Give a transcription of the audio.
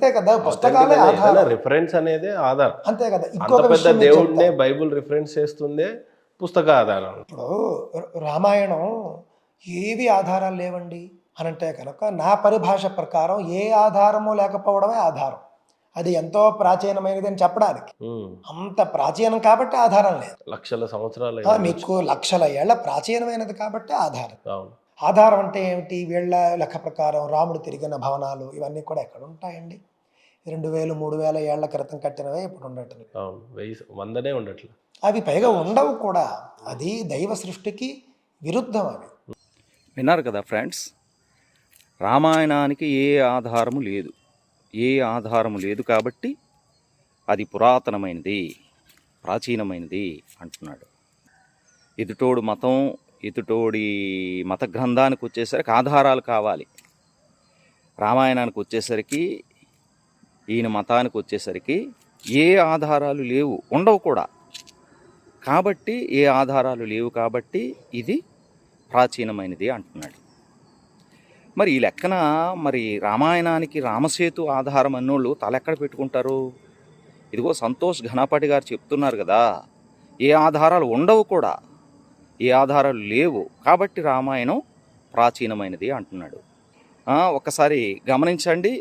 అంతే కదా, పుస్తకాలే ఆధారం. రిఫరెన్స్ అనేది ఆధారం. అంతే కదా. అంత ఇంకొక పెద్ద విషయం మీకు దేవుడినే చెప్తా. బైబుల్ రిఫరెన్స్ చేస్తుందే పుస్తక ఆధారం. ఇప్పుడు రామాయణం ఏవి ఆధారాలు లేవండి అని అంటే కనుక నా పరిభాష ప్రకారం ఏ ఆధారము లేకపోవడమే ఆధారం. అది ఎంతో ప్రాచీనమైనది అని చెప్పడానికి. అంత ప్రాచీనం కాబట్టి ఆధారం లేదు. లక్షల సంవత్సరాలు మీకు లక్షల ఏళ్ల ప్రాచీనమైనది కాబట్టి ఆధారం. అవును. ఆధారం అంటే ఏమిటి? వీళ్ళ లెక్క ప్రకారం రాముడు తిరిగిన భవనాలు ఇవన్నీ కూడా ఎక్కడ ఉంటాయండి? 2000 3000 ఏళ్ల క్రితం కట్టినవే ఇప్పుడు ఉండటం. అవును, 100 ఉండట్లే. అవి పైగా ఉండవు కూడా. అది దైవ సృష్టికి విరుద్ధం. అవి విన్నారు కదా ఫ్రెండ్స్, రామాయణానికి ఏ ఆధారము లేదు, ఏ ఆధారము లేదు కాబట్టి అది పురాతనమైనది, ప్రాచీనమైనది అంటున్నాడు. ఎదుటోడు మతం, ఎదుటోడి మత గ్రంథానికి వచ్చేసరికి ఆధారాలు కావాలి. రామాయణానికి వచ్చేసరికి, ఈయన మతానికి వచ్చేసరికి ఏ ఆధారాలు లేవు, ఉండవు కూడా. కాబట్టి ఏ ఆధారాలు లేవు కాబట్టి ఇది ప్రాచీనమైనది అంటున్నాడు. మరి ఈ లెక్కన మరి రామాయణానికి రామసేతు ఆధారం అన్నోళ్ళు తలెక్కడ పెట్టుకుంటారు? ఇదిగో సంతోష్ ఘనపాటి గారు చెప్తున్నారు కదా, ఏ ఆధారాలు ఉండవు కూడా, ఏ ఆధారాలు లేవు కాబట్టి రామాయణం ప్రాచీనమైనది అంటున్నాడు. ఒక్కసారి గమనించండి.